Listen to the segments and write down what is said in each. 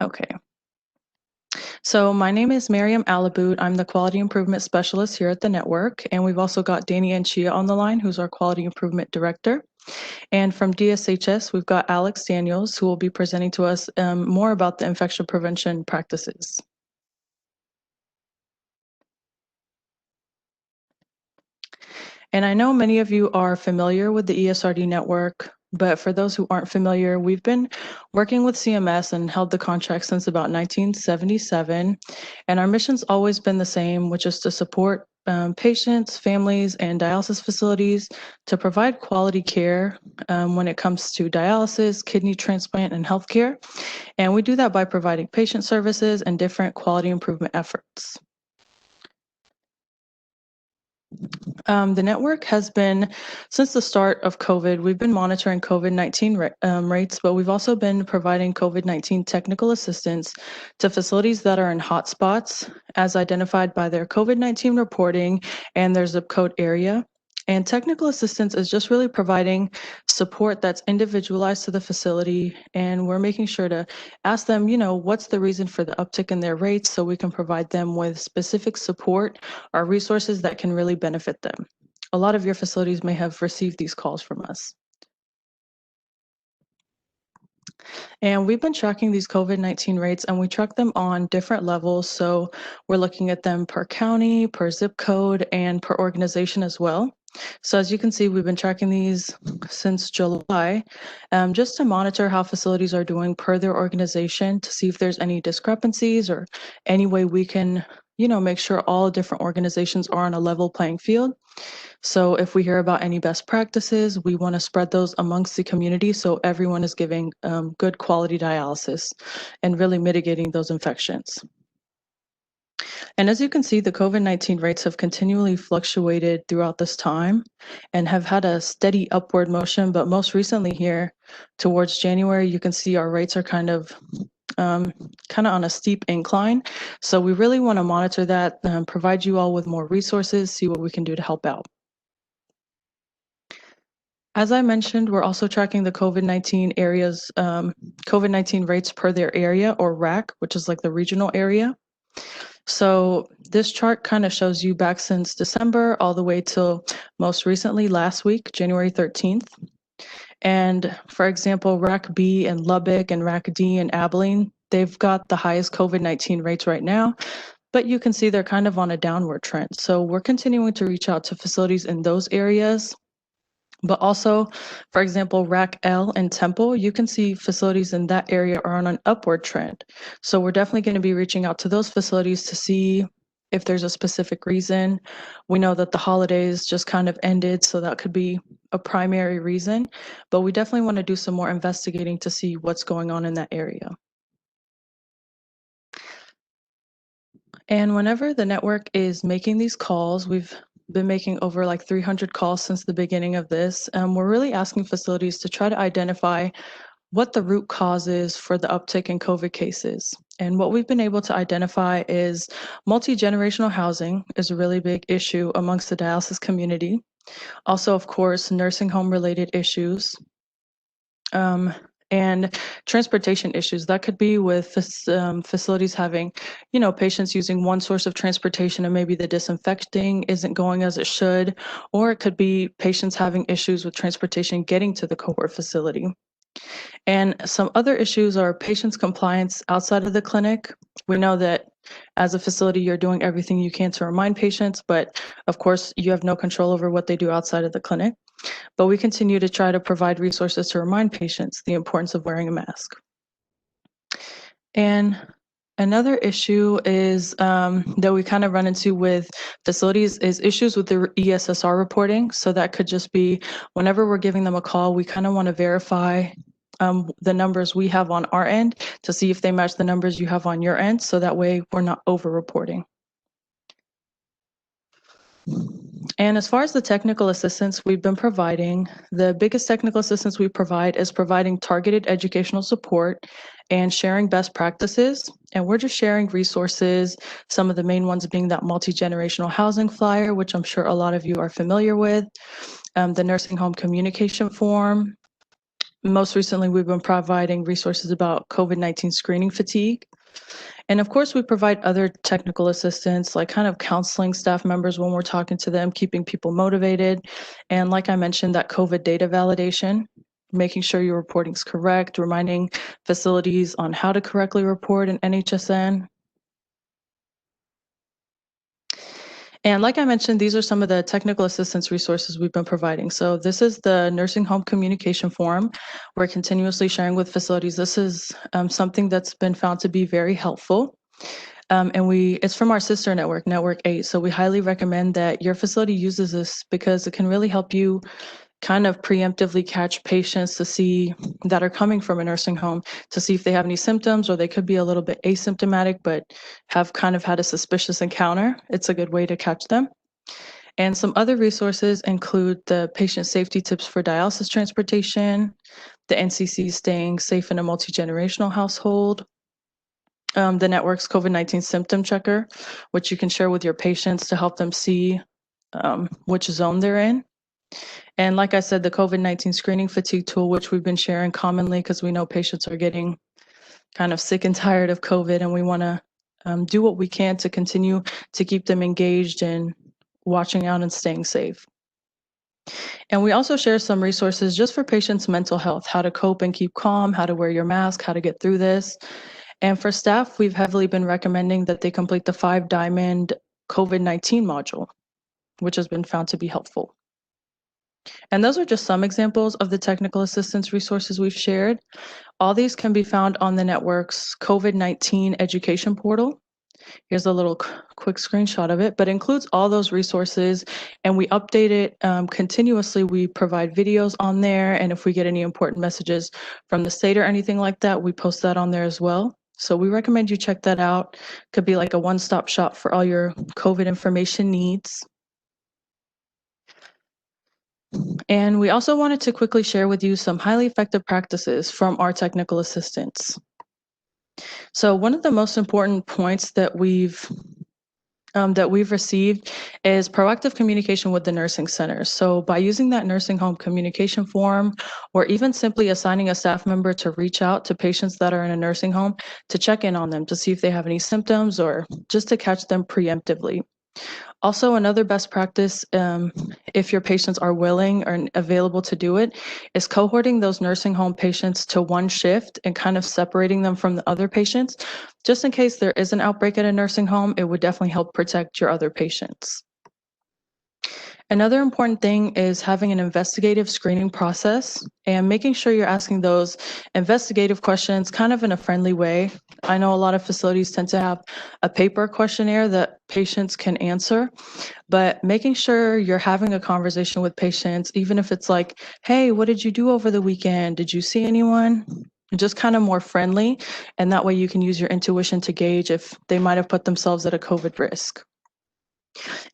Okay. So my name is Miriam Alaboud. I'm the Quality Improvement Specialist here at the network. And we've also got Danny Anchia on the line, who's our Quality Improvement Director. And from DSHS, we've got Alex Daniels, who will be presenting to us more about the infection prevention practices. And I know many of you are familiar with the ESRD network, but for those who aren't familiar, we've been working with CMS and held the contract since about 1977. And our mission's always been the same, which is to support patients, families, and dialysis facilities to provide quality care when it comes to dialysis, kidney transplant, and healthcare. And we do that by providing patient services and different quality improvement efforts. The network has been, since the start of COVID, we've been monitoring COVID-19 rates, but we've also been providing COVID-19 technical assistance to facilities that are in hotspots as identified by their COVID-19 reporting and their zip code area. And technical assistance is just really providing support that's individualized to the facility. And we're making sure to ask them, what's the reason for the uptick in their rates so we can provide them with specific support or resources that can really benefit them. A lot of your facilities may have received these calls from us. And we've been tracking these COVID-19 rates and we track them on different levels. So we're looking at them per county, per zip code, and per organization as well. So as you can see, we've been tracking these since July, just to monitor how facilities are doing per their organization to see if there's any discrepancies or any way we can, make sure all different organizations are on a level playing field. So if we hear about any best practices, we want to spread those amongst the community so everyone is giving good quality dialysis and really mitigating those infections. And as you can see, the COVID-19 rates have continually fluctuated throughout this time and have had a steady upward motion. But most recently here, towards January, you can see our rates are kind of on a steep incline. So we really want to monitor that, provide you all with more resources, see what we can do to help out. As I mentioned, we're also tracking the COVID-19 areas, COVID-19 rates per their area, or RAC, which is like the regional area. So this chart kind of shows you back since December all the way till most recently last week, January 13th. And for example, RAC B in Lubbock and RAC D in Abilene, they've got the highest COVID-19 rates right now, but you can see they're kind of on a downward trend. So we're continuing to reach out to facilities in those areas. But also, for example, RAC L and Temple, you can see facilities in that area are on an upward trend. So we're definitely going to be reaching out to those facilities to see if there's a specific reason. We know that the holidays just kind of ended, so that could be a primary reason. But we definitely want to do some more investigating to see what's going on in that area. And whenever the network is making these calls, we've been making over like 300 calls since the beginning of this. We're really asking facilities to try to identify what the root cause is for the uptick in COVID cases. And what we've been able to identify is multi-generational housing is a really big issue amongst the dialysis community. Also, of course, nursing home related issues. And transportation issues. That could be with facilities having, patients using one source of transportation and maybe the disinfecting isn't going as it should, or it could be patients having issues with transportation getting to the cohort facility. And some other issues are patients' compliance outside of the clinic. We know that as a facility, you're doing everything you can to remind patients, but of course, you have no control over what they do outside of the clinic. But we continue to try to provide resources to remind patients the importance of wearing a mask. And another issue is that we kind of run into with facilities is issues with the ESSR reporting. So that could just be whenever we're giving them a call, we kind of want to verify the numbers we have on our end to see if they match the numbers you have on your end. So that way we're not over-reporting. And as far as the technical assistance we've been providing, the biggest technical assistance we provide is providing targeted educational support and sharing best practices. And we're just sharing resources, some of the main ones being that multi-generational housing flyer, which I'm sure a lot of you are familiar with, the nursing home communication form, Most recently, we've been providing resources about COVID-19 screening fatigue. And of course, we provide other technical assistance, like kind of counseling staff members when we're talking to them, keeping people motivated. And like I mentioned, that COVID data validation, making sure your reporting is correct, reminding facilities on how to correctly report in NHSN. And like I mentioned, these are some of the technical assistance resources we've been providing. So this is the nursing home communication forum. We're continuously sharing with facilities. This is something that's been found to be very helpful. And it's from our sister network, Network 8. So we highly recommend that your facility uses this because it can really help you kind of preemptively catch patients to see that are coming from a nursing home to see if they have any symptoms, or they could be a little bit asymptomatic but have kind of had a suspicious encounter. It's a good way to catch them. And some other resources include the patient safety tips for dialysis transportation, the NCC staying safe in a multi-generational household, the network's COVID-19 symptom checker, which you can share with your patients to help them see which zone they're in. And like I said, the COVID-19 screening fatigue tool, which we've been sharing commonly because we know patients are getting kind of sick and tired of COVID, and we want to do what we can to continue to keep them engaged and watching out and staying safe. And we also share some resources just for patients' mental health, how to cope and keep calm, how to wear your mask, how to get through this. And for staff, we've heavily been recommending that they complete the 5-diamond COVID-19 module, which has been found to be helpful. And those are just some examples of the technical assistance resources we've shared. All these can be found on the network's COVID-19 education portal. Here's a little quick screenshot of it, but it includes all those resources, and we update it continuously. We provide videos on there, and if we get any important messages from the state or anything like that, we post that on there as well. So we recommend you check that out. Could be like a one-stop shop for all your COVID information needs. And we also wanted to quickly share with you some highly effective practices from our technical assistants. So one of the most important points that we've received is proactive communication with the nursing centers. So by using that nursing home communication form, or even simply assigning a staff member to reach out to patients that are in a nursing home to check in on them to see if they have any symptoms or just to catch them preemptively. Also, another best practice, if your patients are willing or available to do it, is cohorting those nursing home patients to one shift and kind of separating them from the other patients. Just in case there is an outbreak at a nursing home, it would definitely help protect your other patients. Another important thing is having an investigative screening process and making sure you're asking those investigative questions kind of in a friendly way. I know a lot of facilities tend to have a paper questionnaire that patients can answer, but making sure you're having a conversation with patients, even if it's like, hey, what did you do over the weekend? Did you see anyone? Just kind of more friendly, and that way you can use your intuition to gauge if they might have put themselves at a COVID risk.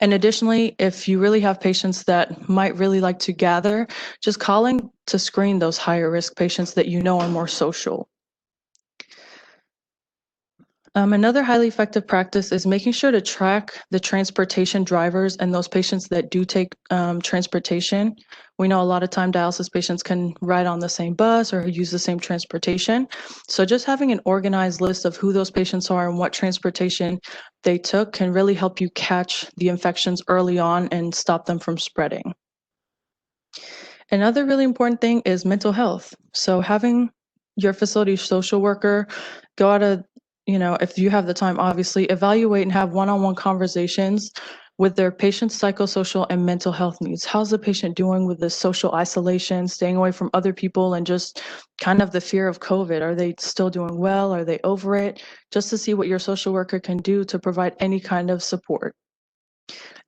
And additionally, if you really have patients that might really like to gather, just calling to screen those higher risk patients that you know are more social. Another highly effective practice is making sure to track the transportation drivers and those patients that do take transportation. We know a lot of time dialysis patients can ride on the same bus or use the same transportation. So just having an organized list of who those patients are and what transportation they took can really help you catch the infections early on and stop them from spreading. Another really important thing is mental health. So having your facility social worker go out of, if you have the time, obviously, evaluate and have one-on-one conversations with their patient's psychosocial and mental health needs. How's the patient doing with the social isolation, staying away from other people, and just kind of the fear of COVID? Are they still doing well? Are they over it? Just to see what your social worker can do to provide any kind of support.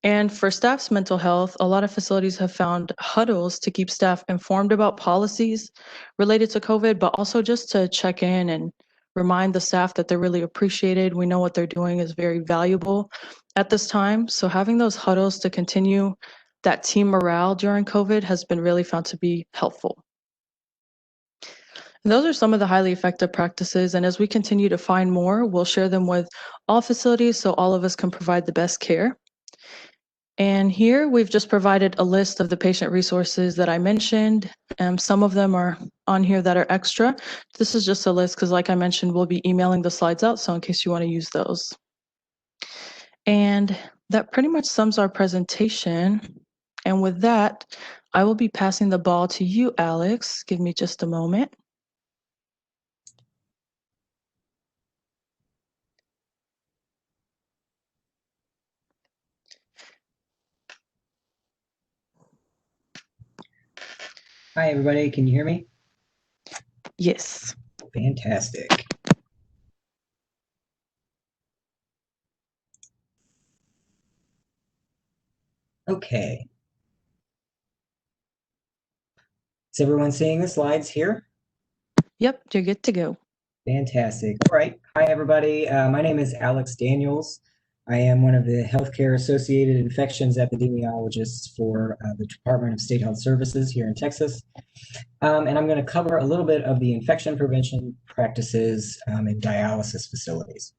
And for staff's mental health, a lot of facilities have found huddles to keep staff informed about policies related to COVID, but also just to check in and remind the staff that they're really appreciated. We know what they're doing is very valuable at this time. So having those huddles to continue that team morale during COVID has been really found to be helpful. And those are some of the highly effective practices. And as we continue to find more, we'll share them with all facilities so all of us can provide the best care. And here we've just provided a list of the patient resources that I mentioned. Some of them are on here that are extra. This is just a list because, like I mentioned, we'll be emailing the slides out, so in case you want to use those. And that pretty much sums our presentation. And with that, I will be passing the ball to you, Alex. Give me just a moment. Hi, everybody. Can you hear me? Yes. Fantastic. Okay. Is everyone seeing the slides here? Yep, you're good to go. Fantastic. All right. Hi, everybody. My name is Alex Daniels. I am one of the healthcare associated infections epidemiologists for the Department of State Health Services here in Texas. And I'm going to cover a little bit of the infection prevention practices in dialysis facilities.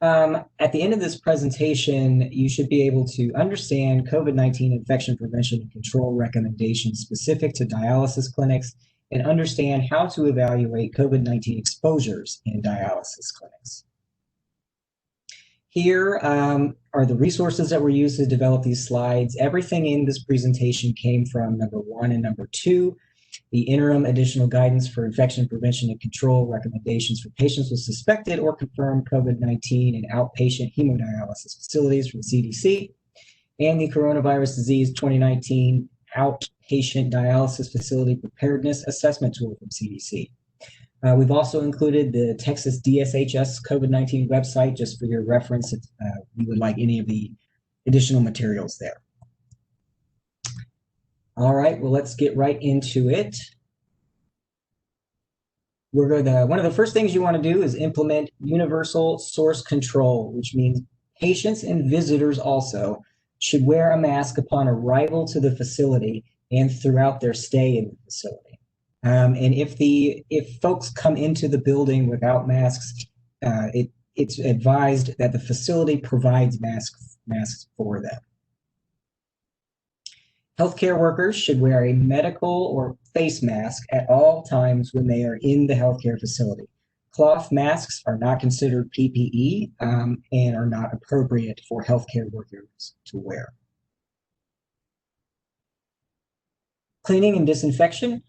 At the end of this presentation, you should be able to understand COVID-19 infection prevention and control recommendations specific to dialysis clinics and understand how to evaluate COVID-19 exposures in dialysis clinics. Here are the resources that were used to develop these slides. Everything in this presentation came from number 1 and number 2. The interim additional guidance for infection prevention and control recommendations for patients with suspected or confirmed COVID-19 in outpatient hemodialysis facilities from CDC, and the coronavirus disease 2019 outpatient dialysis facility preparedness assessment tool from CDC. We've also included the Texas DSHS COVID-19 website just for your reference if you would like any of the additional materials there. All right, well, let's get right into it. One of the first things you want to do is implement universal source control, which means patients and visitors also should wear a mask upon arrival to the facility and throughout their stay in the facility. And if folks come into the building without masks, it's advised that the facility provides masks for them. Healthcare workers should wear a medical or face mask at all times when they are in the healthcare facility. Cloth masks are not considered PPE and are not appropriate for healthcare workers to wear. Cleaning and disinfection.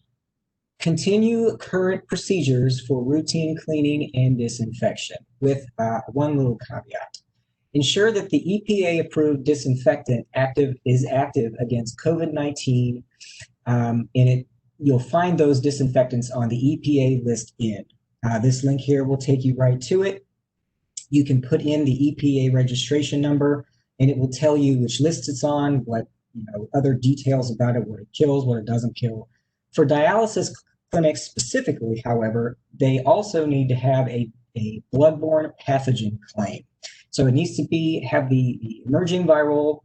Continue current procedures for routine cleaning and disinfection with one little caveat. Ensure that the EPA-approved disinfectant is active against COVID-19, and you'll find those disinfectants on the EPA list in. This link here will take you right to it. You can put in the EPA registration number, and it will tell you which list it's on, what other details about it, what it kills, what it doesn't kill. For dialysis clinics specifically, however, they also need to have a bloodborne pathogen claim. So it needs to have the emerging viral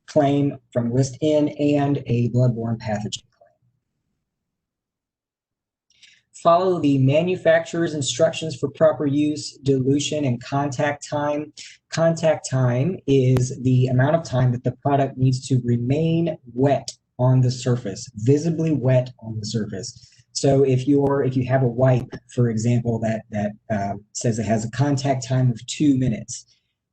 claim from list N and a bloodborne pathogen claim. Follow the manufacturer's instructions for proper use, dilution, and contact time. Contact time is the amount of time that the product needs to remain wet on the surface, visibly wet on the surface. So if you have a wipe, for example, that says it has a contact time of 2 minutes,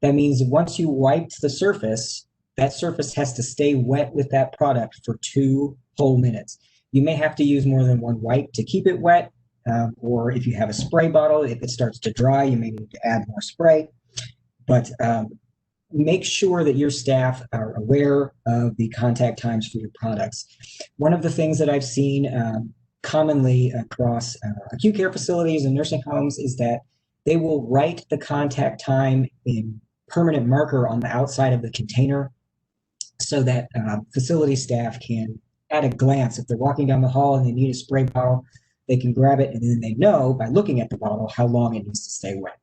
that means once you wiped the surface, that surface has to stay wet with that product for 2 whole minutes. You may have to use more than one wipe to keep it wet, or if you have a spray bottle, if it starts to dry, you may need to add more spray. But make sure that your staff are aware of the contact times for your products. One of the things that I've seen commonly across acute care facilities and nursing homes is that they will write the contact time in permanent marker on the outside of the container so that facility staff can, at a glance, if they're walking down the hall and they need a spray bottle, they can grab it and then they know by looking at the bottle how long it needs to stay wet.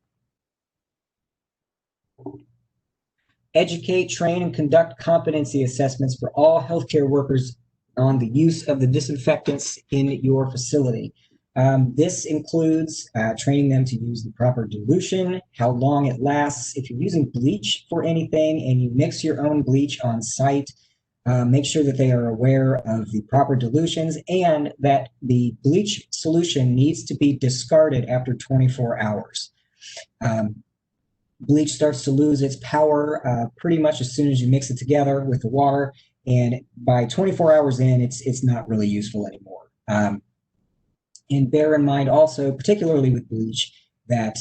Educate, train, and conduct competency assessments for all healthcare workers on the use of the disinfectants in your facility. This includes training them to use the proper dilution, how long it lasts. If you're using bleach for anything and you mix your own bleach on site, make sure that they are aware of the proper dilutions and that the bleach solution needs to be discarded after 24 hours. Bleach starts to lose its power pretty much as soon as you mix it together with the water, and by 24 hours in, it's not really useful anymore. And bear in mind also, particularly with bleach, that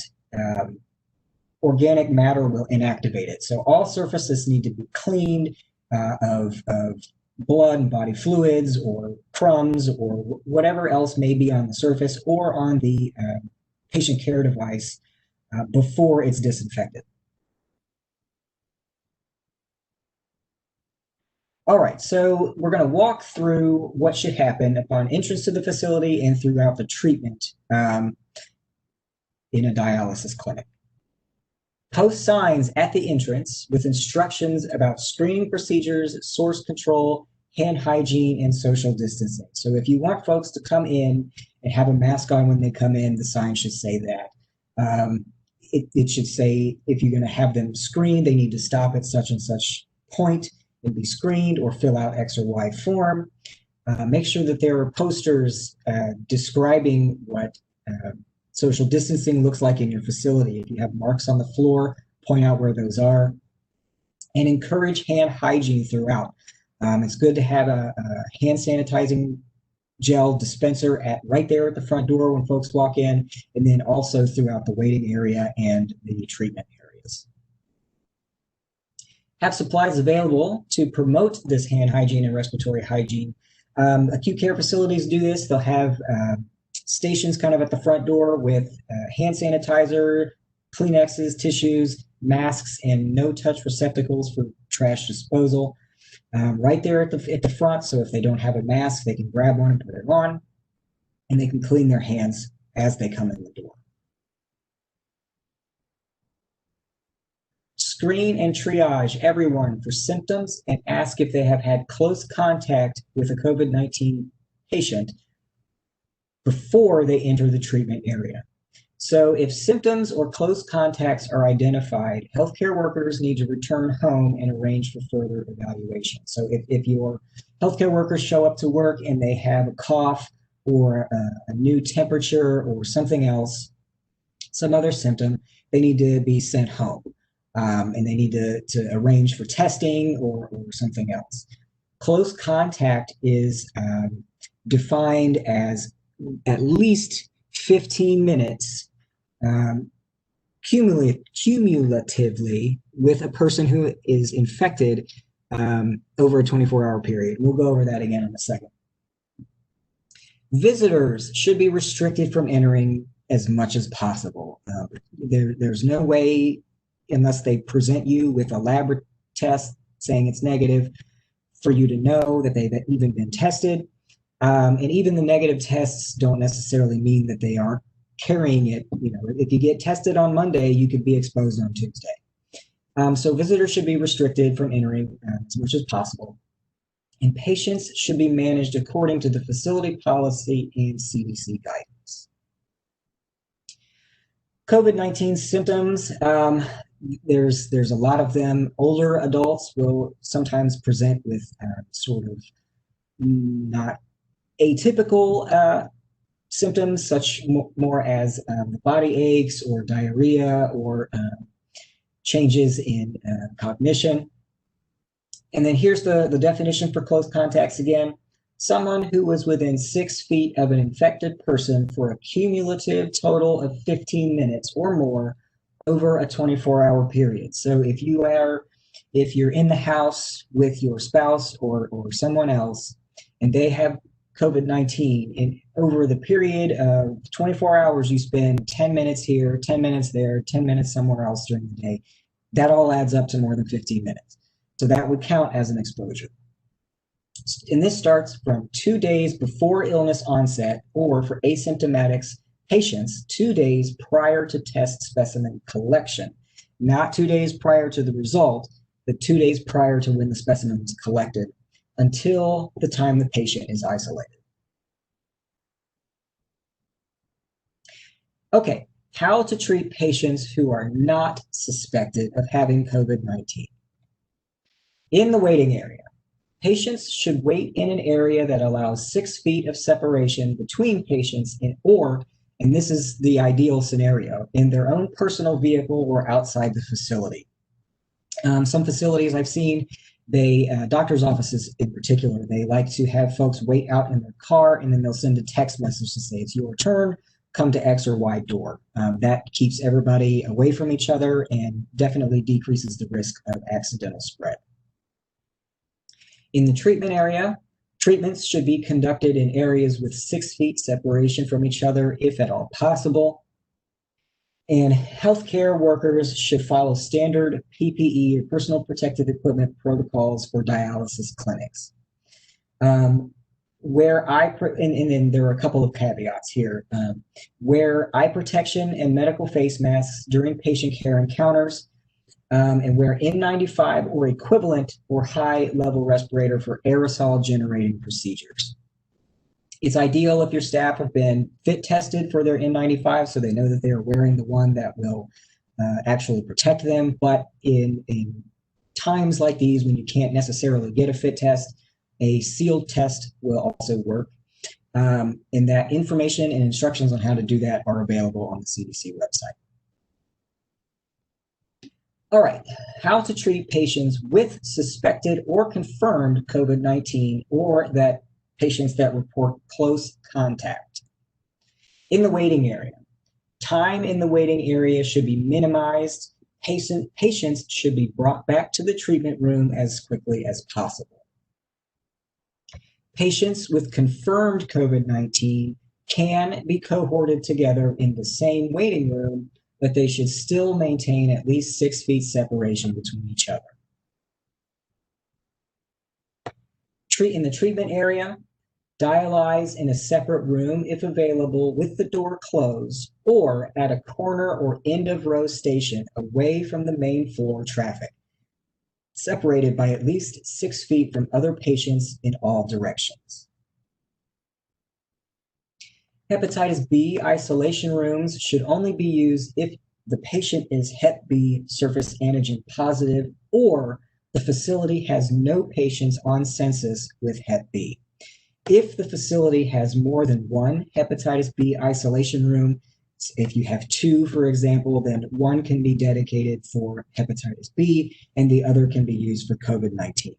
organic matter will inactivate it. So all surfaces need to be cleaned of blood and body fluids or crumbs or whatever else may be on the surface or on the patient care device before it's disinfected. All right, so we're going to walk through what should happen upon entrance to the facility and throughout the treatment in a dialysis clinic. Post signs at the entrance with instructions about screening procedures, source control, hand hygiene, and social distancing. So if you want folks to come in and have a mask on when they come in, the sign should say that. It should say if you're going to have them screened, they need to stop at such and such point and be screened or fill out X or Y form. Make sure that there are posters describing what social distancing looks like in your facility. If you have marks on the floor, point out where those are. And encourage hand hygiene throughout. It's good to have a hand sanitizing gel dispenser right there at the front door when folks walk in, and then also throughout the waiting area and the treatment areas. Have supplies available to promote this hand hygiene and respiratory hygiene. Acute care facilities do this. They'll have stations kind of at the front door with hand sanitizer, Kleenexes, tissues, masks, and no-touch receptacles for trash disposal. Right there at the front, so if they don't have a mask, they can grab one and put it on, and they can clean their hands as they come in the door. Screen and triage everyone for symptoms and ask if they have had close contact with a COVID-19 patient before they enter the treatment area. So if symptoms or close contacts are identified, healthcare workers need to return home and arrange for further evaluation. So if your healthcare workers show up to work and they have a cough or a new temperature or something else, some other symptom, they need to be sent home. And they need to arrange for testing or something else. Close contact is defined as at least 15 minutes cumulatively with a person who is infected over a 24-hour period. We'll go over that again in a second. Visitors should be restricted from entering as much as possible. There's no way, unless they present you with a lab test saying it's negative, for you to know that they've even been tested. And even the negative tests don't necessarily mean that they aren't carrying it. You know, if you get tested on Monday, you could be exposed on Tuesday. So visitors should be restricted from entering as much as possible. And patients should be managed according to the facility policy and CDC guidance. COVID-19 symptoms, there's a lot of them. Older adults will sometimes present with sort of not atypical symptoms, such more as body aches or diarrhea or changes in cognition. And then here's the definition for close contacts again. Someone who was within 6 feet of an infected person for a cumulative total of 15 minutes or more over a 24-hour period. So if you're in the house with your spouse or someone else and they have COVID-19, and over the period of 24 hours, you spend 10 minutes here, 10 minutes there, 10 minutes somewhere else during the day, that all adds up to more than 15 minutes. So that would count as an exposure. And this starts from 2 days before illness onset, or for asymptomatic patients, 2 days prior to test specimen collection. Not 2 days prior to the result, but 2 days prior to when the specimen was collected, until the time the patient is isolated. Okay, how to treat patients who are not suspected of having COVID-19. In the waiting area, patients should wait in an area that allows 6 feet of separation between patients and this is the ideal scenario, in their own personal vehicle or outside the facility. Some facilities I've seen, doctor's offices in particular, they like to have folks wait out in their car and then they'll send a text message to say, it's your turn, come to X or Y door. That keeps everybody away from each other and definitely decreases the risk of accidental spread. In the treatment area, treatments should be conducted in areas with 6 feet separation from each other, if at all possible. And healthcare workers should follow standard PPE, or personal protective equipment protocols for dialysis clinics. And there are a couple of caveats here. Wear eye protection and medical face masks during patient care encounters, and wear N95 or equivalent or high-level respirator for aerosol-generating procedures. It's ideal if your staff have been fit tested for their N95 so they know that they are wearing the one that will actually protect them. But in times like these when you can't necessarily get a fit test, a sealed test will also work. And that information and instructions on how to do that are available on the CDC website. All right, how to treat patients with suspected or confirmed COVID-19 or that patients that report close contact. In the waiting area, time in the waiting area should be minimized. Patients should be brought back to the treatment room as quickly as possible. Patients with confirmed COVID-19 can be cohorted together in the same waiting room, but they should still maintain at least 6 feet separation between each other. In the treatment area, dialyze in a separate room if available with the door closed or at a corner or end of row station away from the main floor traffic, separated by at least 6 feet from other patients in all directions. Hepatitis B isolation rooms should only be used if the patient is Hep B surface antigen positive or the facility has no patients on census with Hep B. If the facility has more than one hepatitis B isolation room, if you have 2, for example, then one can be dedicated for hepatitis B and the other can be used for COVID-19.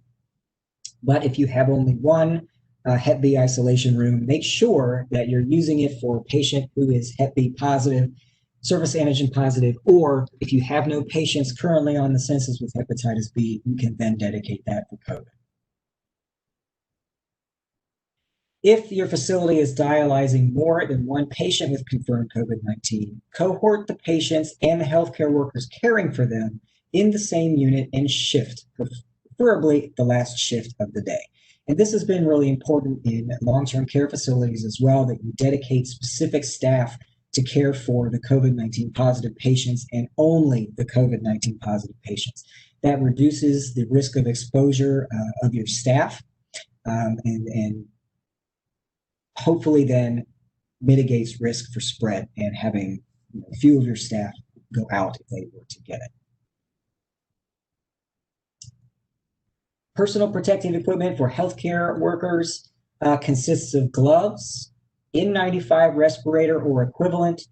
But if you have only one Hep B isolation room, make sure that you're using it for a patient who is Hep B positive, surface antigen positive, or if you have no patients currently on the census with hepatitis B, you can then dedicate that for COVID. If your facility is dialyzing more than one patient with confirmed COVID-19, cohort the patients and the healthcare workers caring for them in the same unit and shift, preferably the last shift of the day. And this has been really important in long-term care facilities as well, that you dedicate specific staff to care for the COVID-19 positive patients and only the COVID-19 positive patients. That reduces the risk of exposure of your staff and hopefully then mitigates risk for spread and having a few of your staff go out if they were to get it. Personal protective equipment for healthcare workers consists of gloves, N95 respirator or equivalent.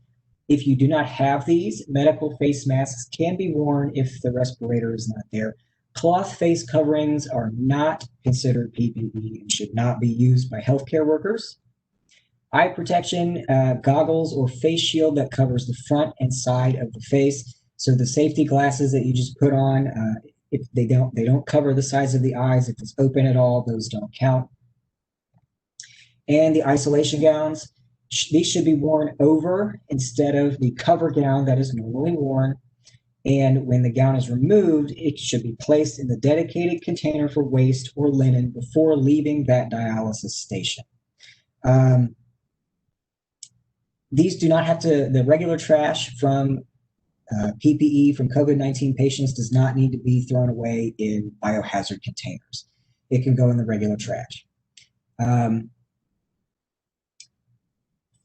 If you do not have these, medical face masks can be worn if the respirator is not there. Cloth face coverings are not considered PPE and should not be used by healthcare workers. Eye protection, goggles or face shield that covers the front and side of the face. So the safety glasses that you just put on, if they don't cover the sides of the eyes. If it's open at all, those don't count. And the isolation gowns, these should be worn over instead of the cover gown that is normally worn. And when the gown is removed, it should be placed in the dedicated container for waste or linen before leaving that dialysis station. These do not have to, the regular trash from PPE from COVID-19 patients does not need to be thrown away in biohazard containers. It can go in the regular trash.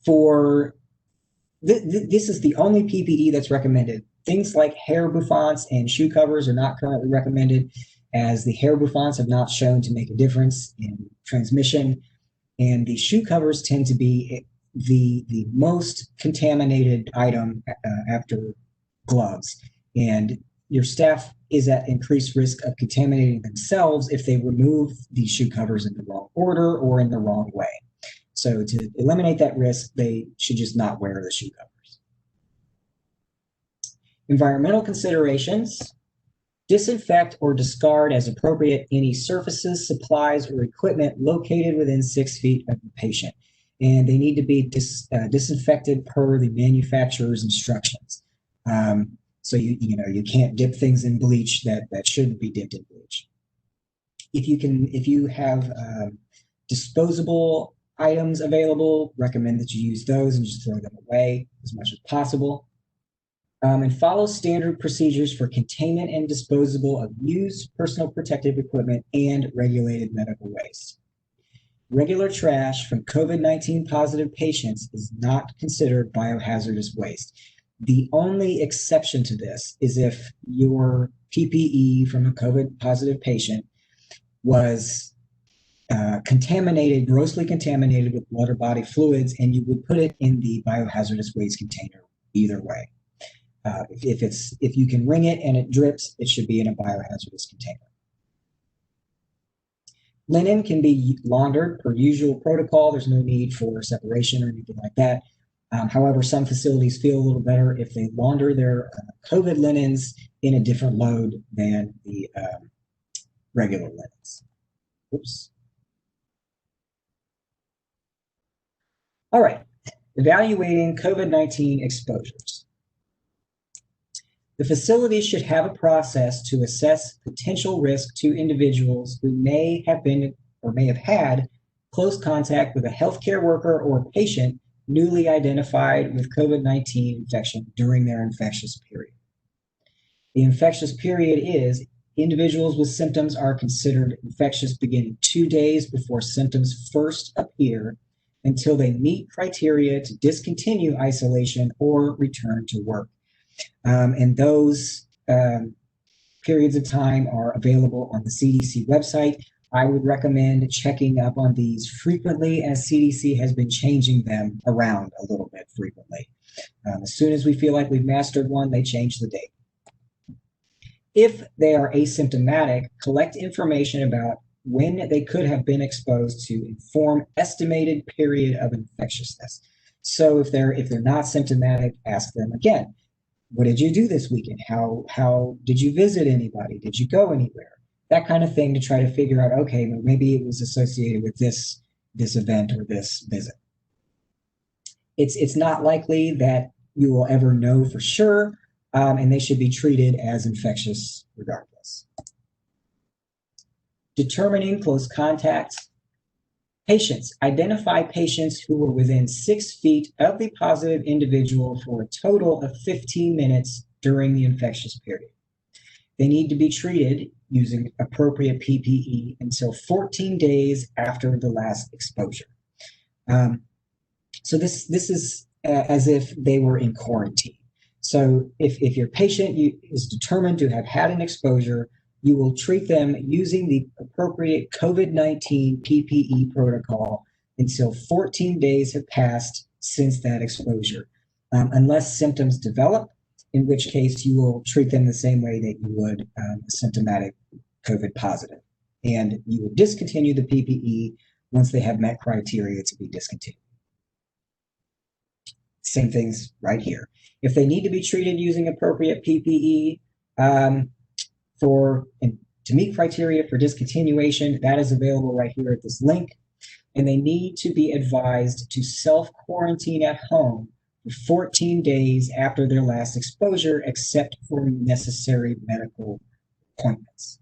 For This is the only PPE that's recommended. Things like hair bouffants and shoe covers are not currently recommended, as the hair bouffants have not shown to make a difference in transmission, and the shoe covers tend to be the most contaminated item after gloves. And your staff is at increased risk of contaminating themselves if they remove these shoe covers in the wrong order or in the wrong way. So to eliminate that risk, they should just not wear the shoe covers. Environmental considerations: disinfect or discard as appropriate any surfaces, supplies, or equipment located within 6 feet of the patient. And they need to be disinfected per the manufacturer's instructions. So you can't dip things in bleach that shouldn't be dipped in bleach. If you have disposable items available, recommend that you use those and just throw them away as much as possible. And follow standard procedures for containment and disposal of used personal protective equipment and regulated medical waste. Regular trash from COVID-19 positive patients is not considered biohazardous waste. The only exception to this is if your PPE from a COVID positive patient was grossly contaminated with blood or body fluids, and you would put it in the biohazardous waste container either way. If you can wring it and it drips, it should be in a biohazardous container. Linen can be laundered per usual protocol. There's no need for separation or anything like that. However, some facilities feel a little better if they launder their COVID linens in a different load than the regular linens. Oops. All right, evaluating COVID-19 exposures. The facility should have a process to assess potential risk to individuals who may have been or may have had close contact with a healthcare worker or patient newly identified with COVID-19 infection during their infectious period. The infectious period is individuals with symptoms are considered infectious beginning 2 days before symptoms first appear until they meet criteria to discontinue isolation or return to work. And those periods of time are available on the CDC website. I would recommend checking up on these frequently, as CDC has been changing them around a little bit frequently. As soon as we feel like we've mastered one, they change the date. If they are asymptomatic, collect information about when they could have been exposed to inform estimated period of infectiousness. So if they're not symptomatic, ask them again, what did you do this weekend? How did you visit anybody? Did you go anywhere? That kind of thing, to try to figure out, okay, well, maybe it was associated with this event or this visit. It's not likely that you will ever know for sure, and they should be treated as infectious regardless. Determining close contacts. Patients. Identify patients who were within 6 feet of the positive individual for a total of 15 minutes during the infectious period. They need to be treated using appropriate PPE until 14 days after the last exposure. So this is as if they were in quarantine. So if your patient is determined to have had an exposure, you will treat them using the appropriate COVID-19 PPE protocol until 14 days have passed since that exposure, unless symptoms develop, in which case you will treat them the same way that you would a symptomatic COVID positive. And you will discontinue the PPE once they have met criteria to be discontinued. Same things right here. If they need to be treated using appropriate PPE, to meet criteria for discontinuation, that is available right here at this link. And they need to be advised to self-quarantine at home for 14 days after their last exposure, except for necessary medical appointments.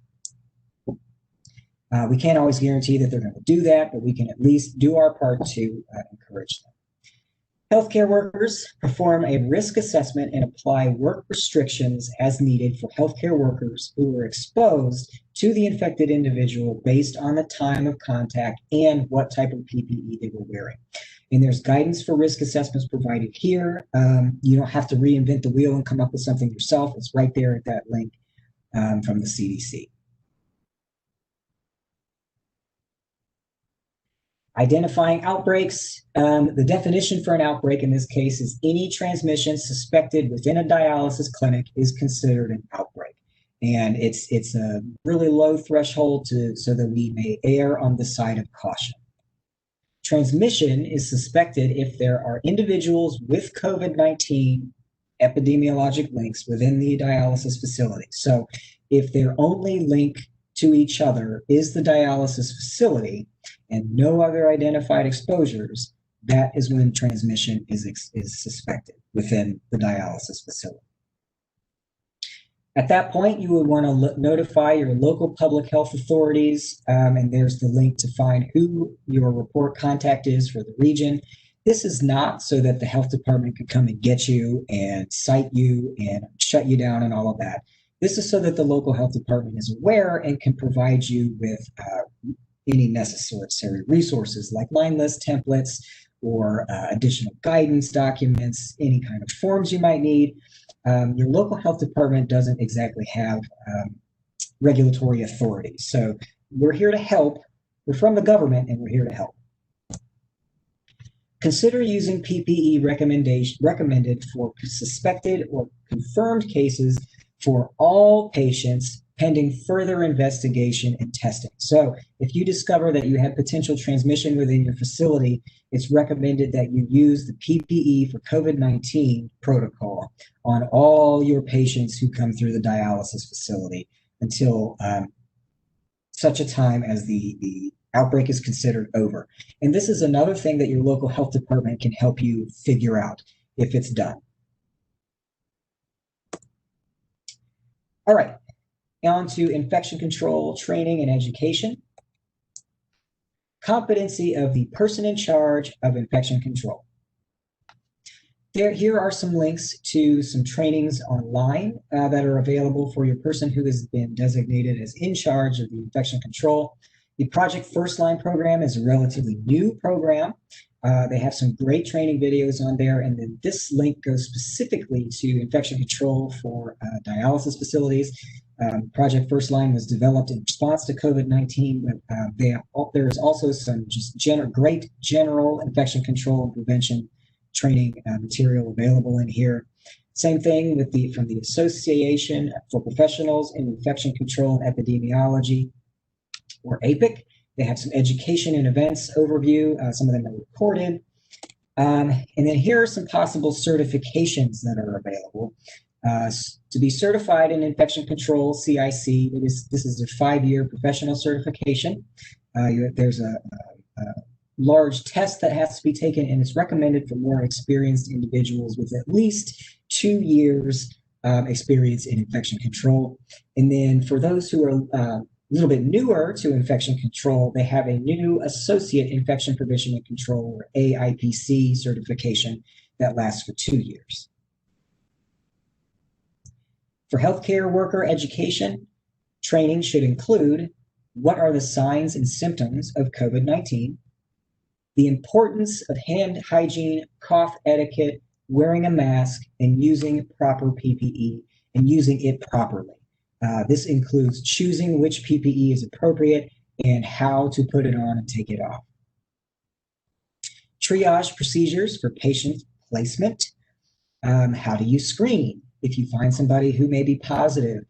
We can't always guarantee that they're going to do that, but we can at least do our part to encourage them. Healthcare workers perform a risk assessment and apply work restrictions as needed for healthcare workers who were exposed to the infected individual based on the time of contact and what type of PPE they were wearing. And there's guidance for risk assessments provided here. You don't have to reinvent the wheel and come up with something yourself. It's right there at that link from the CDC. Identifying outbreaks. The definition for an outbreak in this case is any transmission suspected within a dialysis clinic is considered an outbreak. And it's a really low threshold so that we may err on the side of caution. Transmission is suspected if there are individuals with COVID-19 epidemiologic links within the dialysis facility. So if their only link to each other is the dialysis facility and no other identified exposures, that is when transmission is suspected within the dialysis facility. At that point, you would want to notify your local public health authorities, and there's the link to find who your report contact is for the region. This is not so that the health department can come and get you and cite you and shut you down and all of that. This is so that the local health department is aware and can provide you with any necessary resources like line list templates or additional guidance documents, any kind of forms you might need. Your local health department doesn't exactly have regulatory authority. So we're here to help. We're from the government and we're here to help. Consider using PPE recommended for suspected or confirmed cases for all patients pending further investigation and testing. So if you discover that you have potential transmission within your facility, it's recommended that you use the PPE for COVID-19 protocol on all your patients who come through the dialysis facility until such a time as the outbreak is considered over. And this is another thing that your local health department can help you figure out if it's done. All right. On to infection control, training, and education. Competency of the person in charge of infection control. Here are some links to some trainings online that are available for your person who has been designated as in charge of the infection control. The Project First Line program is a relatively new program. They have some great training videos on there, and then this link goes specifically to infection control for dialysis facilities. Project First Line was developed in response to COVID-19, but there's also some just great general infection control and prevention training material available in here. Same thing with from the Association for Professionals in Infection Control and Epidemiology, or APIC. They have some education and events overview. Some of them are recorded. And then here are some possible certifications that are available. To be certified in infection control, CIC, this is a 5-year professional certification. There's a large test that has to be taken, and it's recommended for more experienced individuals with at least 2 years experience in infection control. And then for those who are a little bit newer to infection control, they have a new Associate Infection Prevention and Control, or AIPC certification that lasts for 2 years. For healthcare worker education, training should include what are the signs and symptoms of COVID-19, the importance of hand hygiene, cough etiquette, wearing a mask, and using proper PPE and using it properly. This includes choosing which PPE is appropriate and how to put it on and take it off. Triage procedures for patient placement. How do you screen? If you find somebody who may be positive,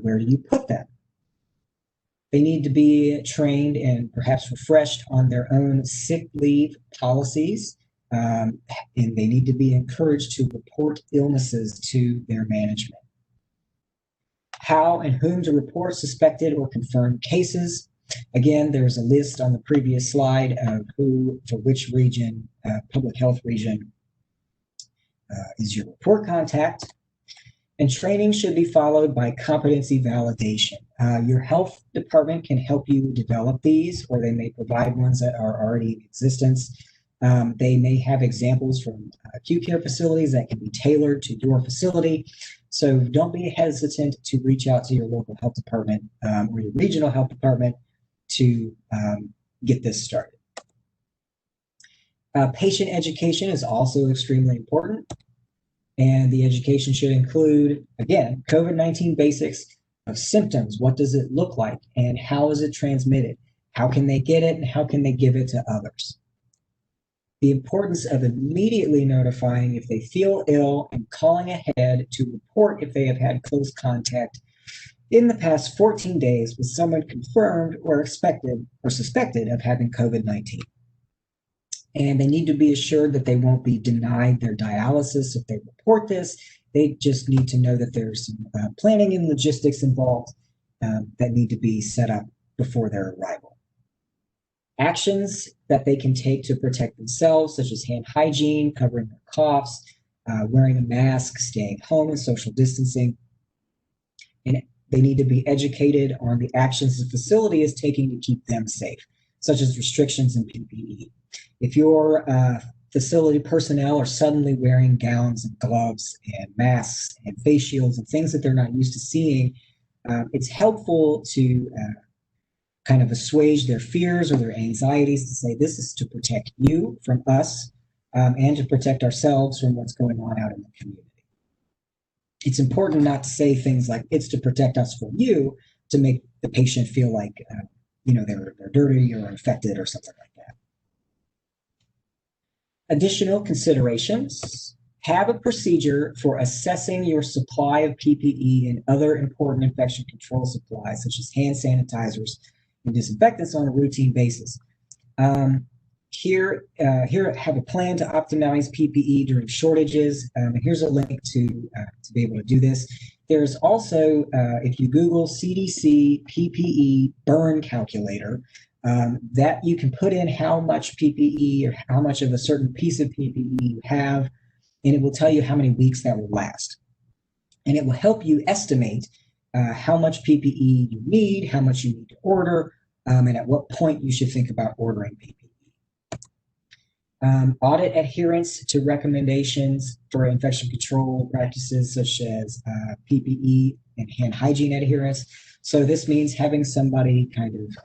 where do you put them? They need to be trained and perhaps refreshed on their own sick leave policies, and they need to be encouraged to report illnesses to their management. How and whom to report suspected or confirmed cases. Again, there's a list on the previous slide of who, for which region, public health region, is your report contact. And training should be followed by competency validation. Your health department can help you develop these, or they may provide ones that are already in existence. They may have examples from acute care facilities that can be tailored to your facility. So don't be hesitant to reach out to your local health department or your regional health department to get this started. Patient education is also extremely important. And the education should include, again, COVID-19 basics of symptoms. What does it look like? And how is it transmitted? How can they get it? And how can they give it to others? The importance of immediately notifying if they feel ill and calling ahead to report if they have had close contact in the past 14 days with someone confirmed or expected or suspected of having COVID-19. And they need to be assured that they won't be denied their dialysis if they report this. They just need to know that there's some planning and logistics involved that need to be set up before their arrival. Actions that they can take to protect themselves, such as hand hygiene, covering their coughs, wearing a mask, staying home, and social distancing. And they need to be educated on the actions the facility is taking to keep them safe, such as restrictions in PPE. If your facility personnel are suddenly wearing gowns and gloves and masks and face shields and things that they're not used to seeing, it's helpful to kind of assuage their fears or their anxieties to say this is to protect you from us and to protect ourselves from what's going on out in the community. It's important not to say things like it's to protect us from you to make the patient feel like they're dirty or infected or something like that. Additional considerations: have a procedure for assessing your supply of PPE and other important infection control supplies, such as hand sanitizers and disinfectants, on a routine basis. Here have a plan to optimize PPE during shortages. And here's a link to be able to do this. There's also, if you Google CDC PPE burn calculator, that you can put in how much PPE or how much of a certain piece of PPE you have, and it will tell you how many weeks that will last. And it will help you estimate how much PPE you need, how much you need to order, and at what point you should think about ordering PPE. Audit adherence to recommendations for infection control practices such as PPE and hand hygiene adherence. So this means having somebody kind of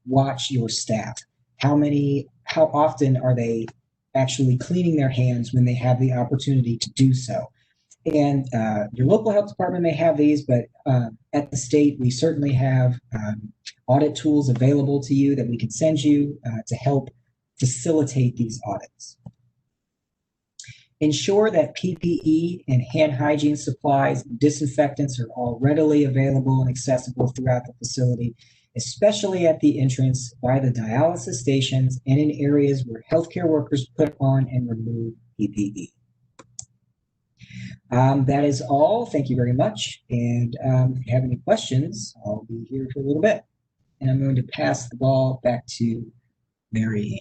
watch your staff. How often are they actually cleaning their hands when they have the opportunity to do so? And your local health department may have these, but at the state, we certainly have audit tools available to you that we can send you to help facilitate these audits. Ensure that PPE and hand hygiene supplies and disinfectants are all readily available and accessible throughout the facility, especially at the entrance, by the dialysis stations, and in areas where healthcare workers put on and remove PPE. That is all. Thank you very much. And if you have any questions, I'll be here for a little bit. And I'm going to pass the ball back to Mary Ann.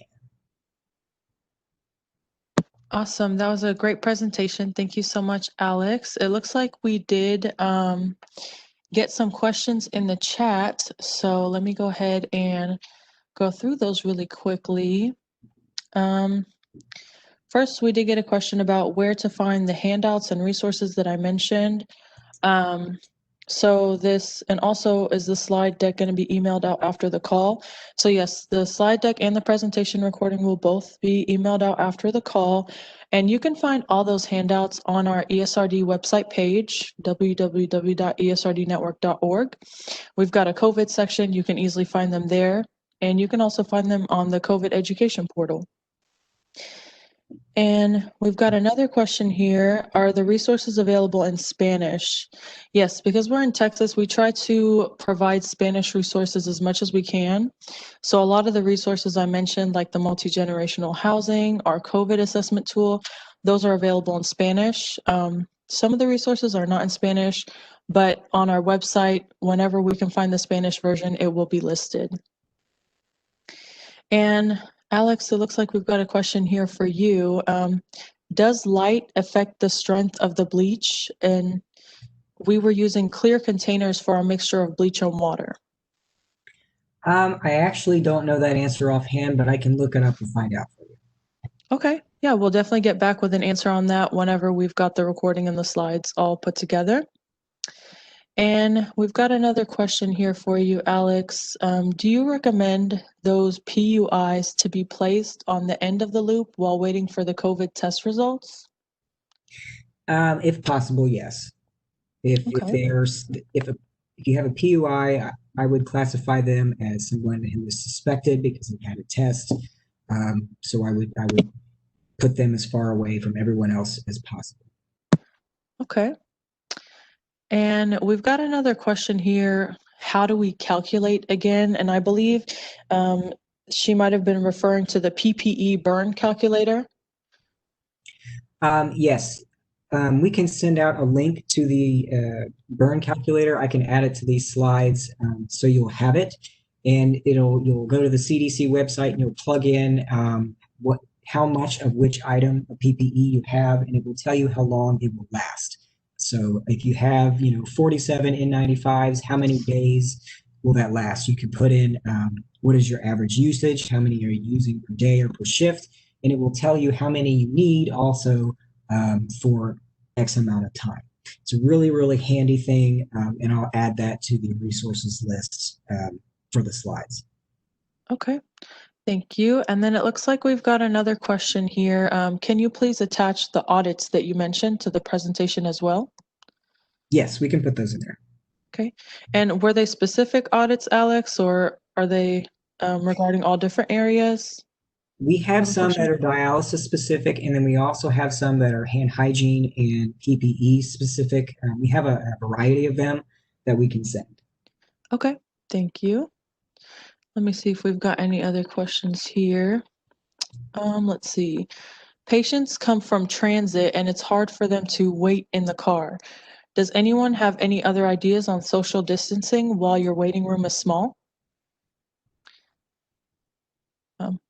Awesome. That was a great presentation. Thank you so much, Alex. It looks like we did get some questions in the chat. So let me go ahead and go through those really quickly. First, we did get a question about where to find the handouts and resources that I mentioned. So this, and also, is the slide deck going to be emailed out after the call? So yes, the slide deck and the presentation recording will both be emailed out after the call. And you can find all those handouts on our ESRD website page, www.esrdnetwork.org. We've got a COVID section. You can easily find them there. And you can also find them on the COVID education portal. And we've got another question here. Are the resources available in Spanish? Yes, because we're in Texas, we try to provide Spanish resources as much as we can. So a lot of the resources I mentioned, like the multi-generational housing, our COVID assessment tool, those are available in Spanish. Some of the resources are not in Spanish, but on our website, whenever we can find the Spanish version, it will be listed. And Alex, it looks like we've got a question here for you. Does light affect the strength of the bleach? And we were using clear containers for our mixture of bleach and water. I actually don't know that answer offhand, but I can look it up and find out for you. Okay. Yeah, we'll definitely get back with an answer on that whenever we've got the recording and the slides all put together. And we've got another question here for you, Alex. Do you recommend those PUIs to be placed on the end of the loop while waiting for the COVID test results? If possible, yes. If Okay. there's if you have a PUI, I would classify them as someone who is suspected because they had a test. So I would put them as far away from everyone else as possible. Okay. And we've got another question here. How do we calculate again? And I believe um, she might have been referring to the PPE burn calculator. Yes, we can send out a link to the burn calculator. I can add it to these slides so you'll have it, and you'll go to the CDC website and you'll plug in how much of which item of PPE you have, and it will tell you how long it will last. So if you have 47 N95s, how many days will that last? You can put in what is your average usage, how many are you using per day or per shift, and it will tell you how many you need also for X amount of time. It's a really, really handy thing, and I'll add that to the resources list for the slides. Okay. Thank you. And then it looks like we've got another question here. Can you please attach the audits that you mentioned to the presentation as well? Yes, we can put those in there. Okay. And were they specific audits, Alex, or are they regarding all different areas We have of a some that patient? are dialysis specific, and then we also have some that are hand hygiene and PPE specific. We have a variety of them that we can send. Okay. Thank you. Let me see if we've got any other questions here. Let's see. Patients come from transit and it's hard for them to wait in the car. Does anyone have any other ideas on social distancing while your waiting room is small? Um,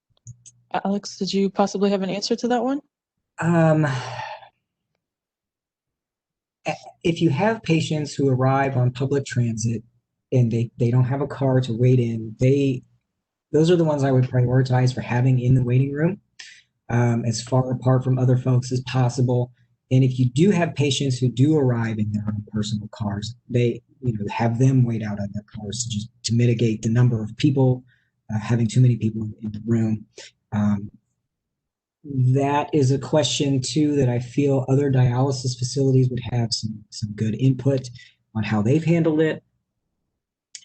Alex, did you possibly have an answer to that one? Um, if you have patients who arrive on public transit and they don't have a car to wait in, those are the ones I would prioritize for having in the waiting room, as far apart from other folks as possible. And if you do have patients who do arrive in their own personal cars, they have them wait out on their cars to mitigate the number of people, having too many people in the room. Um, that is a question too that I feel other dialysis facilities would have some good input on how they've handled it.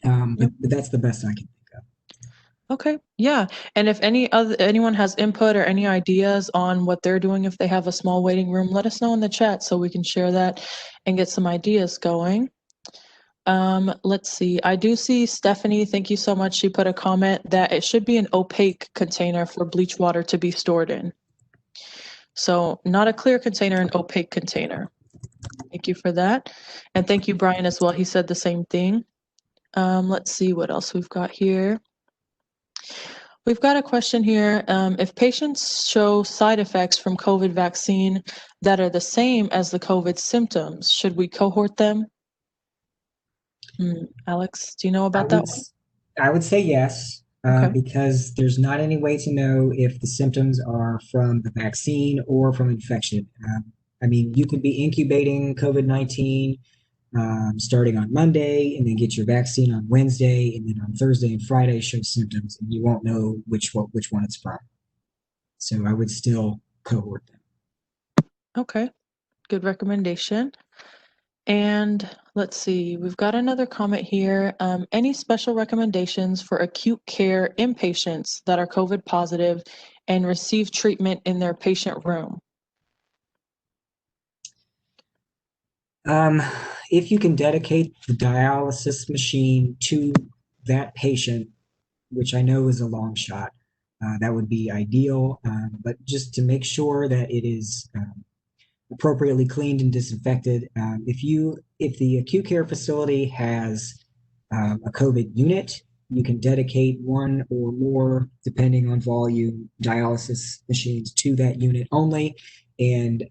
But that's the best I can think of. Okay, yeah. And if anyone has input or any ideas on what they're doing if they have a small waiting room, let us know in the chat so we can share that and get some ideas going. Let's see. I do see Stephanie, thank you so much. She put a comment that it should be an opaque container for bleach water to be stored in. So not a clear container, an opaque container. Thank you for that. And thank you, Brian, as well. He said the same thing. Let's see what else we've got here. We've got a question here. If patients show side effects from COVID vaccine that are the same as the COVID symptoms, should we cohort them? Alex, do you know I about that would one? I would say yes, Okay. because there's not any way to know if the symptoms are from the vaccine or from infection. I mean, you could be incubating COVID-19 starting on Monday and then get your vaccine on Wednesday, and then on Thursday and Friday show symptoms, and you won't know which one it's from. So I would still cohort them. Okay. Good recommendation. And let's see, we've got another comment here. Any special recommendations for acute care inpatients that are COVID positive and receive treatment in their patient room? Um, if you can dedicate the dialysis machine to that patient, which I know is a long shot, that would be ideal. But just to make sure that it is appropriately cleaned and disinfected. If the acute care facility has a COVID unit, you can dedicate one or more, depending on volume, dialysis machines to that unit only. And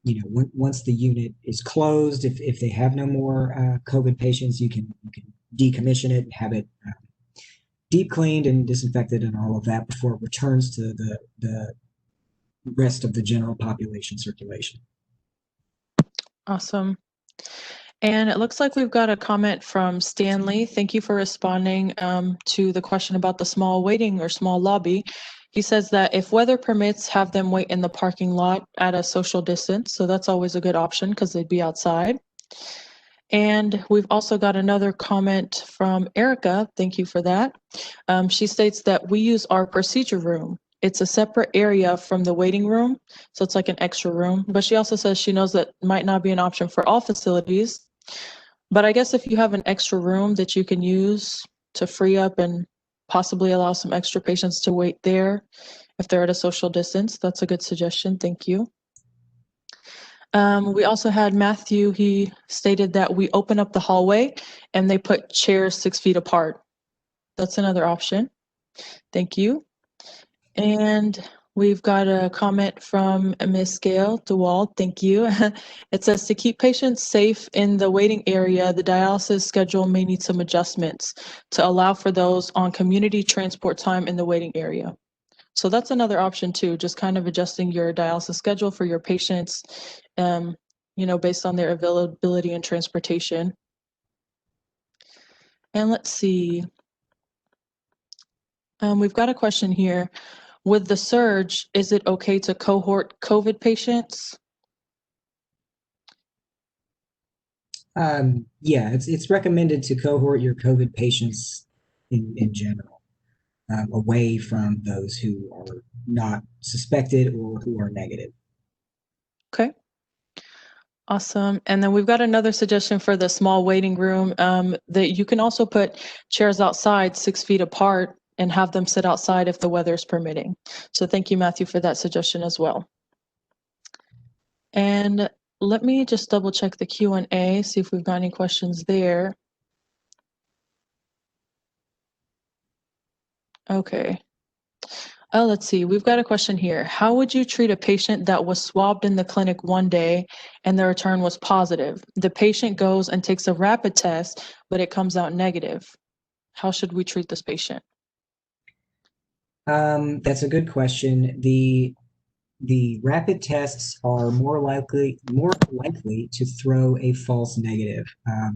once the unit is closed, if they have no more COVID patients, you can decommission it and have it deep cleaned and disinfected and all of that before it returns to the rest of the general population circulation. Awesome. And it looks like we've got a comment from Stanley. Thank you for responding to the question about the small waiting or small lobby. He says that if weather permits, have them wait in the parking lot at a social distance. So that's always a good option because they'd be outside. And we've also got another comment from Erica. Thank you for that. She states that we use our procedure room. It's a separate area from the waiting room, so it's like an extra room. But she also says she knows that might not be an option for all facilities. But I guess if you have an extra room that you can use to free up and possibly allow some extra patients to wait there if they're at a social distance, that's a good suggestion. Thank you. We also had Matthew, he stated that we open up the hallway and they put chairs 6 feet apart. That's another option. Thank you. And we've got a comment from Ms. Gail DeWald. Thank you. It says to keep patients safe in the waiting area, the dialysis schedule may need some adjustments to allow for those on community transport time in the waiting area. So that's another option too, just kind of adjusting your dialysis schedule for your patients, based on their availability and transportation. And let's see. We've got a question here. With the surge, is it okay to cohort COVID patients? Yeah, it's recommended to cohort your COVID patients in general, away from those who are not suspected or who are negative. Okay. Awesome. And then we've got another suggestion for the small waiting room that you can also put chairs outside 6 feet apart and have them sit outside if the weather is permitting. So thank you, Matthew, for that suggestion as well. And let me just double check the Q&A, see if we've got any questions there. Okay. Oh, let's see. We've got a question here. How would you treat a patient that was swabbed in the clinic one day and the return was positive? The patient goes and takes a rapid test, but it comes out negative. How should we treat this patient? That's a good question. The rapid tests are more likely to throw a false negative.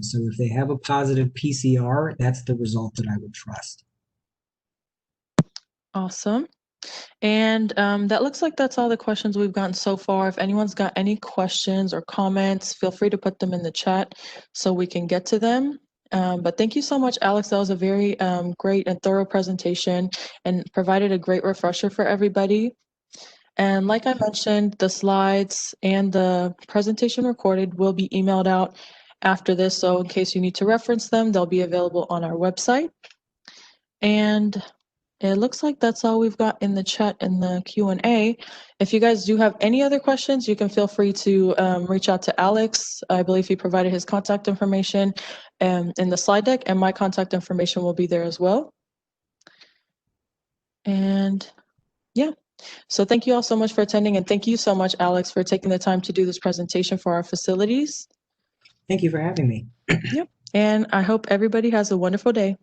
So if they have a positive PCR, that's the result that I would trust. Awesome. And that looks like that's all the questions we've gotten so far. If anyone's got any questions or comments, feel free to put them in the chat so we can get to them. But thank you so much, Alex. That was a very great and thorough presentation and provided a great refresher for everybody. And like I mentioned, the slides and the presentation recorded will be emailed out after this. So in case you need to reference them, they'll be available on our website. And it looks like that's all we've got in the chat and the Q&A. If you guys do have any other questions, you can feel free to reach out to Alex. I believe he provided his contact information in the slide deck, and my contact information will be there as well. And yeah, so thank you all so much for attending, and thank you so much, Alex, for taking the time to do this presentation for our facilities. Thank you for having me. Yep, and I hope everybody has a wonderful day.